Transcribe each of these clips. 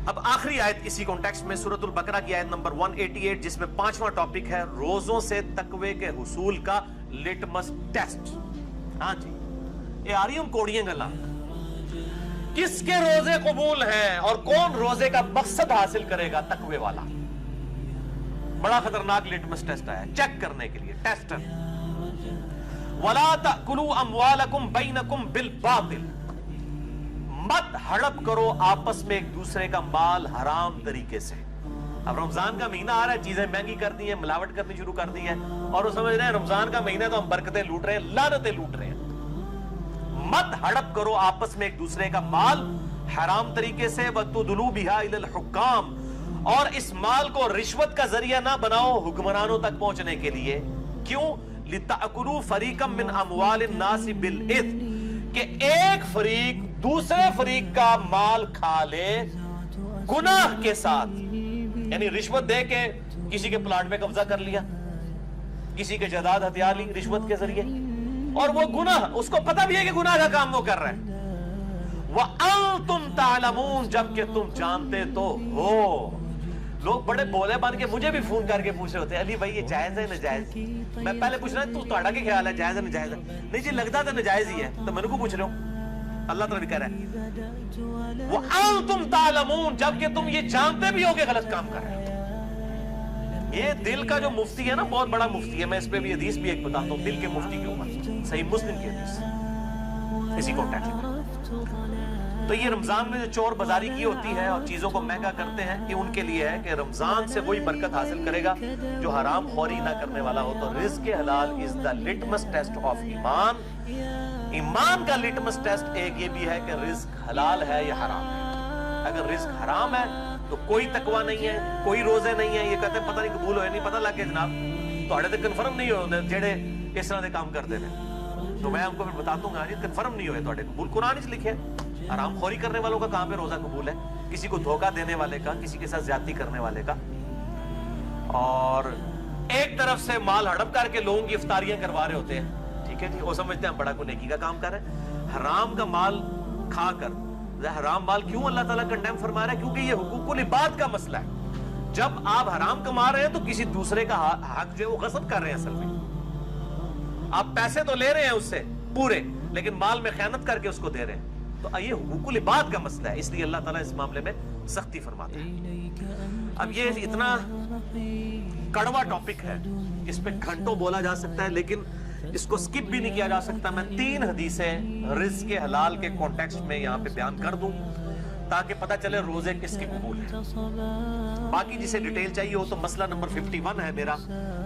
اب آخری آیت اسی کانٹیکسٹ میں سورۃ البقرہ کی آیت نمبر 188 جس میں 5واں ٹاپک ہے روزوں سے تقوی کے حصول کا لٹمس ٹیسٹ. ہاں جی یہ آ رہی ہوں کوڑیاں گلا کس کے روزے قبول ہیں اور کون روزے کا مقصد حاصل کرے گا تقوی والا. بڑا خطرناک لٹمس ٹیسٹ آیا چیک کرنے کے لیے ٹیسٹ. وَلَا تَأْكُلُوا أَمْوَالَكُمْ بَيْنَكُمْ بِالْبَاطِلِ مت ہڑپ کرو آپس میں ایک دوسرے کا مال حرام طریقے سے. اب رمضان کا مہینہ آ رہا ہے چیزیں مہنگی کر دی ہیں ملاوٹ کرنی شروع کر دی ہیں اور وہ سمجھ رہے ہیں رمضان کا مہینہ تو ہم برکتیں لوٹ رہے ہیں لعنتیں لوٹ رہے ہیں. مت ہڑپ کرو آپس میں ایک دوسرے کا مال حرام طریقے سے وَتُدْلُوا بِهَا إِلَى الْحُكَّامِ اور اس مال کو رشوت کا ذریعہ نہ بناؤ حکمرانوں تک پہنچنے کے لیے. کیوں؟ لِتَأْكُلُوا فَرِيقًا مِّنْ أَمْوَالِ النَّاسِ بِالْإِثْمِ کہ ایک فریق دوسرے فریق کا مال کھا لے گناہ کے ساتھ. یعنی رشوت دے کے کسی کے پلاٹ میں قبضہ کر لیا کسی کے جائیداد ہتھیار لی رشوت کے ذریعے اور وہ گناہ اس کو پتہ بھی ہے کہ گناہ کا کام وہ کر رہا ہے. وَأَنْتُمْ تَعْلَمُونَ جبکہ تم جانتے تو ہو. لوگ بڑے بولے بن کے مجھے بھی فون کر کے پوچھ رہے ہوتے ہیں علی بھائی یہ جائز ہے ناجائز. میں پہلے پوچھ رہا ہوں تو تہاڈا کیا خیال ہے جائز ہے ناجائز ہے. نہیں جی لگتا تو ناجائز ہی ہے تو میں نے کو پوچھ رہا ہوں. اللہ تعالیٰ بھی کہہ رہا ہے وَأَنْتُمْ تَعْلَمُونَ جبکہ تم یہ جانتے بھی ہو کہ غلط کام کر رہے ہو. یہ دل کا جو مفتی ہے نا بہت بڑا مفتی ہے. میں اس پہ بھی حدیث بھی ایک بتاتا ہوں دل کے مفتی کے اوپر صحیح مسلم کی حدیث اسی کانٹیکسٹ میں. تو یہ رمضان میں جو چور بازاری کی ہوتی ہے اور چیزوں کو مہنگا کرتے ہیں یہ ان کے لیے ہے کہ رمضان سے وہی برکت حاصل کرے گا جو حرام خوری نہ کرنے والا ہو. تو رزق حلال از دا لٹمس ٹیسٹ آف ایمان. ایمان کا لٹمس ٹیسٹ ایک یہ بھی ہے کہ رزق حلال ہے یا حرام ہے. اگر رزق حرام ہے تو کوئی تقوی نہیں ہے کوئی روزے نہیں ہے. یہ کہتے ہیں پتہ نہیں قبول ہوئے نہیں پتہ لگ گیا جناب تو ہڑے تو کنفرم نہیں ہوئے جڑے اس طرح دے کام کرتے ہیں. تو میں آپ کو پھر بتا دوں گا یہ کنفرم نہیں ہوئے تو قبول. قرآن اس لکھے حرام خوری کرنے والوں کا کہاں پہ روزہ قبول ہے کسی کو دھوکہ دینے والے کا کسی کے ساتھ زیادتی کرنے والے کا. اور ایک طرف سے مال ہڑپ کر کے لوگوں کی افطاریاں کروا رہے ہوتے ہیں. ٹھیک ہے جی وہ سمجھتے ہیں بڑا کوئی نیکی کا کام کر رہے ہیں. حرام کا مال کھا کر حرام مال کیوں اللہ تعالیٰ کنڈیم فرما رہا ہے کیونکہ یہ حقوق العباد کا مسئلہ ہے. جب آپ حرام کما رہے ہیں تو کسی دوسرے کا حق جو ہے وہ غصب کر رہے ہیں. اصل میں آپ پیسے تو لے رہے ہیں اس سے پورے لیکن مال میں خیانت کر کے اس کو دے رہے ہیں. تو یہ حقوق العباد کا مسئلہ ہے اس لیے اللہ تعالیٰ اس معاملے میں سختی فرماتا ہے. اب یہ اتنا کڑوا ٹاپک ہے اس پہ گھنٹوں بولا جا سکتا ہے لیکن اس کو سکپ بھی نہیں کیا جا سکتا. میں 3 حدیثیں رزق حلال کے کانٹیکسٹ میں یہاں پہ بیان کر دوں تاکہ پتہ چلے روزے کس کے قبول ہیں. باقی جسے ڈیٹیل چاہیے ہو تو مسئلہ نمبر 51 ہے میرا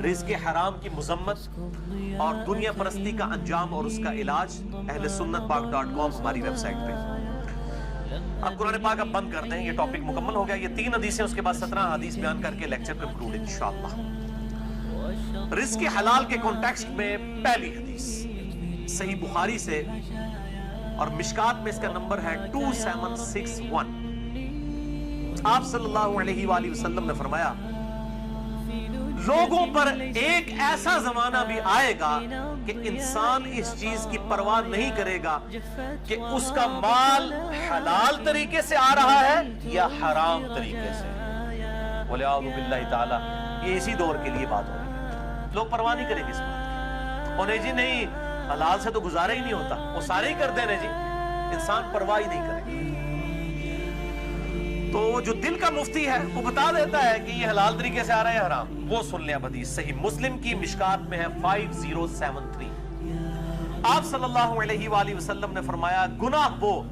رزق حرام کی مذمت اور دنیا پرستی کا انجام اور اس کا علاج اہل سنت پاک.com ہماری ویب سائٹ پہ. اب قرآن پاک اب بند کر دیں یہ ٹاپک مکمل ہو گیا. یہ 3 حدیثیں اس کے بعد 17 حدیث بیان کر کے لیکچر کنکلوڈ انشاءاللہ. رزق حلال کے کانٹیکسٹ میں پہلی حدیث صحیح بخاری سے اور مشکات میں اس کا نمبر ہے 2761. آپ صلی اللہ علیہ وآلہ وسلم نے فرمایا لوگوں پر ایک ایسا زمانہ بھی آئے گا کہ انسان اس چیز کی پرواہ نہیں کرے گا کہ اس کا مال حلال طریقے سے آ رہا ہے یا حرام طریقے سے. وَلِعَوْذُ بِاللَّهِ تعالی یہ اسی دور کے لیے بات ہو رہی ہے. لوگ پرواہ نہیں کریں گے اس بات کی. انہیں جی نہیں حلال سے تو گزارا ہی نہیں ہوتا وہ سارے ہی کرتے ہیں جی. انسان پرواہ ہی نہیں کرے. تو جو دل کا مفتی ہے وہ بتا دیتا ہے کہ یہ حلال طریقے سے آ رہا ہے حرام. وہ سن لیں حدیث صحیح مسلم کی مشکات میں ہے 5073. آپ صلی اللہ علیہ وآلہ وسلم نے فرمایا گناہ وہ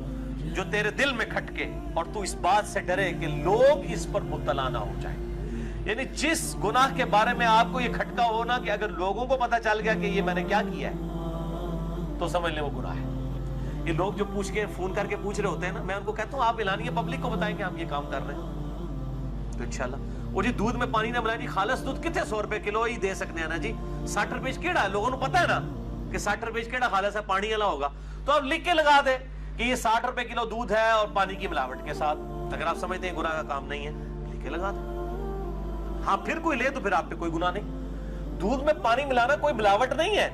جو تیرے دل میں کھٹکے اور تو اس بات سے ڈرے کہ لوگ اس پر مبتلا نہ ہو جائیں. یعنی جس گناہ کے بارے میں آپ کو یہ کھٹکا ہونا کہ اگر لوگوں کو پتا چل گیا کہ یہ میں نے کیا کیا ہے تو سمجھ لیں وہ گناہ ہے. یہ لوگ جو پوچھ کے فون کر کے پوچھ رہے ہوتے ہیں نا میں ان کو کہتا ہوں آپ اعلانیہ پبلک کو بتائیں کہ ہم یہ کام کر رہے ہیں تو انشاءاللہ. وہ جی دودھ میں پانی نہ ملائیں جی خالص دودھ کتنے 100 روپے کلو ہی دے سکتے ہیں نا جی. 60 روپے کیڑا ہے لوگوں کو پتا ہے نا کہ 60 روپے کیڑا خالص ہے پانی والا ہوگا تو آپ لکھ کے لگا دیں کہ یہ 60 روپے کلو دودھ ہے اور پانی کی ملاوٹ کے ساتھ. اگر آپ سمجھتے ہیں گناہ کا کام نہیں ہے لکھ کے لگا دیں. ہاں پھر کوئی لے تو پھر آپ پہ کوئی گناہ نہیں. دودھ میں پانی ملانا کوئی ملاوٹ نہیں ہے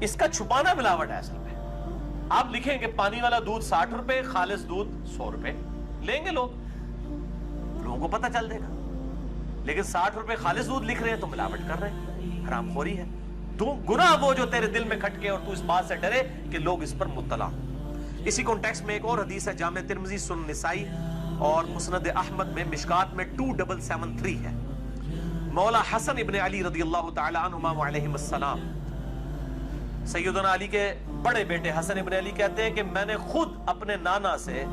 اس کا چھپانا ملاوٹ ہے. اصل میں آپ لکھیں کہ پانی والا دودھ 60 روپے خالص دودھ 100 روپے لیں گے لوگ. کو پتہ چل جائے گا. لیکن 60 روپے خالص دودھ لکھ رہے ہیں تو ملاوٹ کر رہے ہیں, حرام خوری ہے. تو گناہ وہ جو تیرے دل میں کھٹکے اور تو اس بات سے ڈرے کہ لوگ اس پر مطلع ہوں. اسی کانٹیکسٹ میں ایک اور حدیث ہے, جامع ترمذی, سنن نسائی اور مسند احمد میں, مشکات میں 2773 ہے. مولا حسن ابن علی رضی اللہ تعالی عنہما وعلیہم السلام, سیدنا علی کے بڑے بیٹے حسن ابن علی کہتے ہیں کہ میں نے خود اپنے نانا سے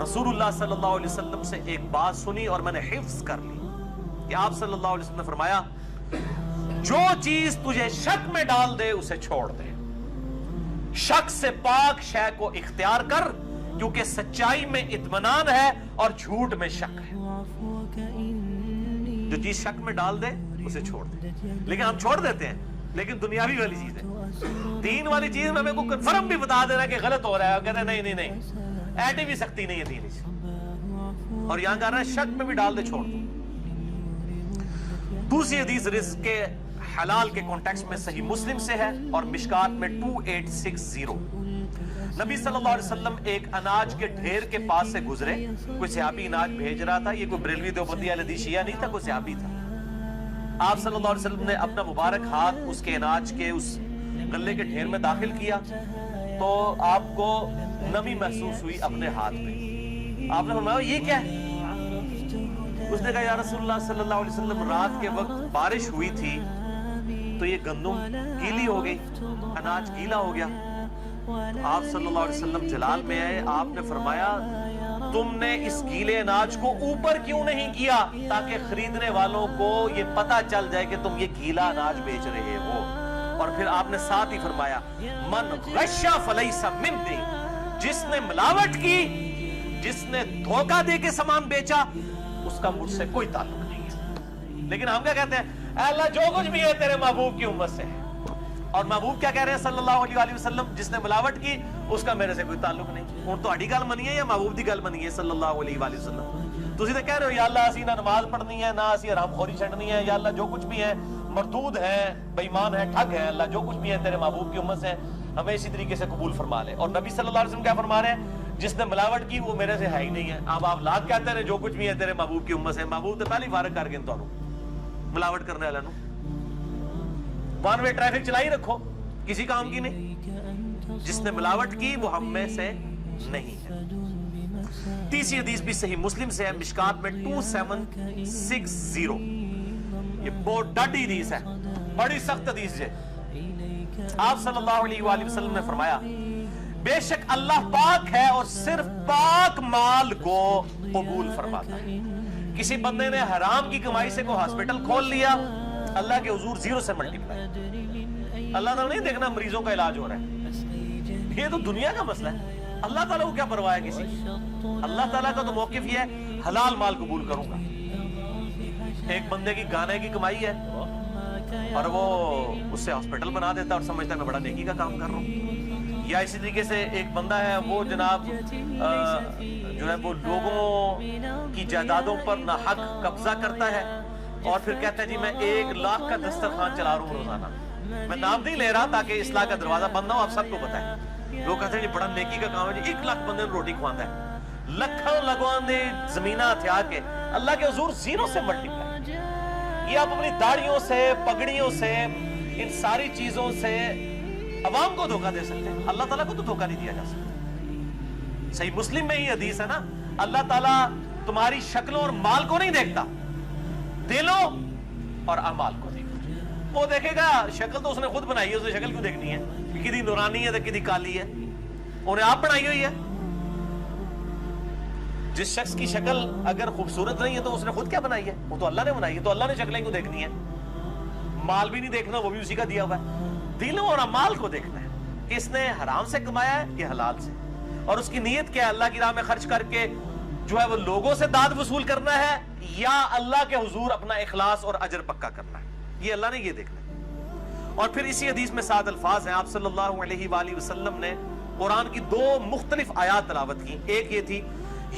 رسول اللہ صلی اللہ علیہ وسلم سے ایک بات سنی اور میں نے حفظ کر لی کہ آپ صلی اللہ علیہ وسلم نے فرمایا, جو چیز تجھے شک میں ڈال دے اسے چھوڑ دے, شک سے پاک شے کو اختیار کر, کیونکہ سچائی میں اطمینان ہے اور جھوٹ میں شک ہے. جو چیز شک میں ڈال دے اسے چھوڑ دے. لیکن ہم چھوڑ دیتے ہیں, لیکن دنیاوی والی چیز ہے, دین والی چیز میں ہمیں کو کنفرم بھی بتا دے رہا ہے کہ غلط ہو رہا ہے, اور کہتے ہیں نہیں ایٹی بھی سختی نہیں ہے دین, اور یہاں کہہ رہا ہے شک میں بھی ڈال دے چھوڑ دو. دوسری حدیث رزق کے حلال کے کانٹیکسٹ میں صحیح مسلم سے ہے اور مشکات میں 2860. نبی صلی اللہ علیہ وسلم ایک اناج کے ڈھیر کے پاس سے گزرے, کوئی صحابی اناج بھیج رہا تھا, یہ کوئی بریلوی دیوبندی اہل حدیث شیعہ نہیں تھا, کوئی صحابی تھا. آپ صلی اللہ علیہ وسلم نے اپنا مبارک ہاتھ اس کے اناج کے اس غلے کے ڈھیر میں داخل کیا تو آپ کو نمی محسوس ہوئی اپنے ہاتھ میں. آپ نے فرمایا یہ کیا ہے؟ اس نے کہا یا رسول اللہ صلی اللہ علیہ وسلم, رات کے وقت بارش ہوئی تھی تو یہ گندم گیلی ہو گئی, اناج گیلا ہو گیا. آپ صلی اللہ علیہ وسلم جلال میں آئے, آپ نے فرمایا تم نے اس گیلے اناج کو اوپر کیوں نہیں کیا تاکہ خریدنے والوں کو یہ پتا چل جائے کہ تم یہ گیلا اناج بیچ رہے ہو. اور پھر آپ نے ساتھ ہی فرمایا من غش فلیس منی, جس نے ملاوٹ کی, جس نے دھوکہ دے کے سامان بیچا, اس کا مجھ سے کوئی تعلق نہیں ہے. لیکن ہم کیا کہتے ہیں, اے اللہ جو کچھ بھی ہے تیرے محبوب کی امت سے ہے, اور محبوب کیا کہہ رہے ہیں صلی اللہ علیہ وسلم, جس نے ملاوٹ کی اس کا میرے سے کوئی تعلق نہیں. اور تو اڈی گل منی ہے یا محبوب دی گل منی ہے صلی اللہ علیہ وسلم؟ تسی تو کہہ رہے ہو یا اللہ اسی نہ نماز پڑھنی ہے, نہ اسی حرام خوری چھڈنی ہے, یا اللہ جو کچھ بھی ہے مردود ہے, بے ایمان ہے, ٹھگ ہے, اللہ جو کچھ بھی ہے تیرے محبوب کی امت سے ہمیں اسی طریقے سے قبول فرما لے. اور نبی صلی اللہ علیہ وسلم کیا فرما رہے ہیں, جس نے ملاوٹ کی وہ میرے سے ہے ہی نہیں ہے. اب آپ لاکھ کہتے ہیں جو کچھ بھی ہے تیرے محبوب کی امت سے, محبوب تو پہلے فارغ کر کے تانوں ملاوٹ کرنے والے نو ون وے ٹریفک چلائی رکھو, کسی کام کی نہیں. جس نے ملاوٹ کی وہ ہم میں سے نہیں ہے. تیسری حدیث بھی صحیح مسلم سے ہے, مشکات میں 2760. یہ بہت ڈاڈی حدیث ہے, بڑی سخت حدیث ہے. آپ صلی اللہ علیہ وآلہ وسلم نے فرمایا بے شک اللہ پاک ہے اور صرف پاک مال کو قبول فرماتا ہے. کسی بندے نے حرام کی کمائی سے کوئی ہاسپٹل کھول لیا, اللہ کے حضور 0 سے ملٹیپلائی. اللہ تعالیٰ نہیں دیکھنا مریضوں کا علاج ہو رہا ہے, یہ تو دنیا کا مسئلہ ہے. اللہ تعالیٰ کو کیا پرواہ ہے کسی کی؟ اللہ تعالیٰ کا تو موقف یہ ہے حلال مال قبول کروں گا. ایک بندے کی گانے کی کمائی ہے اور وہ اس سے ہاسپٹل بنا دیتا اور سمجھتا ہے میں بڑا نیکی کا کام کر رہا ہوں. یا اسی طریقے سے ایک بندہ ہے وہ جناب جو ہے وہ لوگوں کی جائیدادوں پر ناحق قبضہ کرتا ہے اور پھر کہتا ہے جی میں 1 لاکھ کا دسترخوان چلا رہا ہوں روزانہ. میں نام نہیں لے رہا تاکہ اصلاح کا دروازہ بند نہ ہو, آپ سب کو پتہ ہے. لوگ کہتے ہیں جی بڑا نیکی کا کام ہے, جی 1 لاکھ بندے نے روٹی کھوانا ہے, لکھوں لگوان دے زمینہ ہتھیار کے, اللہ کے حضور 0 سے ملٹیپلائی. یہ آپ اپنی داڑھیوں سے, پگڑیوں سے, ان ساری چیزوں سے عوام کو دھوکہ دے سکتے ہیں, اللہ تعالیٰ کو تو دھوکہ نہیں دیا جا سکتا. صحیح مسلم میں ہی حدیث ہے نا, اللہ تعالیٰ تمہاری شکلوں اور مال کو نہیں دیکھتا, دلوں اور اعمال کو دیکھتا. وہ دیکھے گا شکل تو اس نے خود بنائی ہے, اسے شکل کیوں دیکھنی ہے, کدی نورانی ہے تو کدی کالی ہے, انہیں آپ بنائی ہوئی ہے. جس شخص کی شکل اگر خوبصورت نہیں ہے تو اس نے خود کیا بنائی ہے, وہ تو اللہ نے بنائی ہے, تو اللہ نے شکلیں کیوں دیکھنی ہے. مال بھی نہیں دیکھنا, وہ بھی اسی کا دیا ہوا ہے. دلوں اور اعمال کو دیکھنا ہے کہ اس نے حرام سے کمایا ہے یا حلال سے, اور اس کی نیت کیا ہے, اللہ کی راہ میں خرچ کر کے جو ہے وہ لوگوں سے داد وصول کرنا ہے یا اللہ کے حضور اپنا اخلاص اور اجر پکا کرنا ہے. یہ اللہ نے یہ دیکھنا ہے. اور پھر اسی حدیث میں 7 الفاظ ہیں. آپ صلی اللہ علیہ وآلہ وسلم نے قرآن کی 2 مختلف آیات تلاوت کی. ایک یہ تھی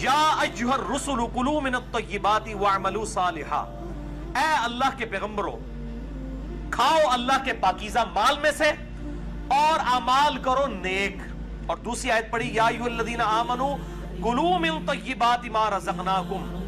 یا ایھا الرسل کلوا من الطیبات واعملوا صالحا, اے اللہ کے پیغمبروں کھاؤ اللہ کے پاکیزہ مال میں سے اور اعمال کرو نیک. اور دوسری آیت پڑھی یا ایھا الذین آمنوا کلوا من طیبات ما رزقناکم,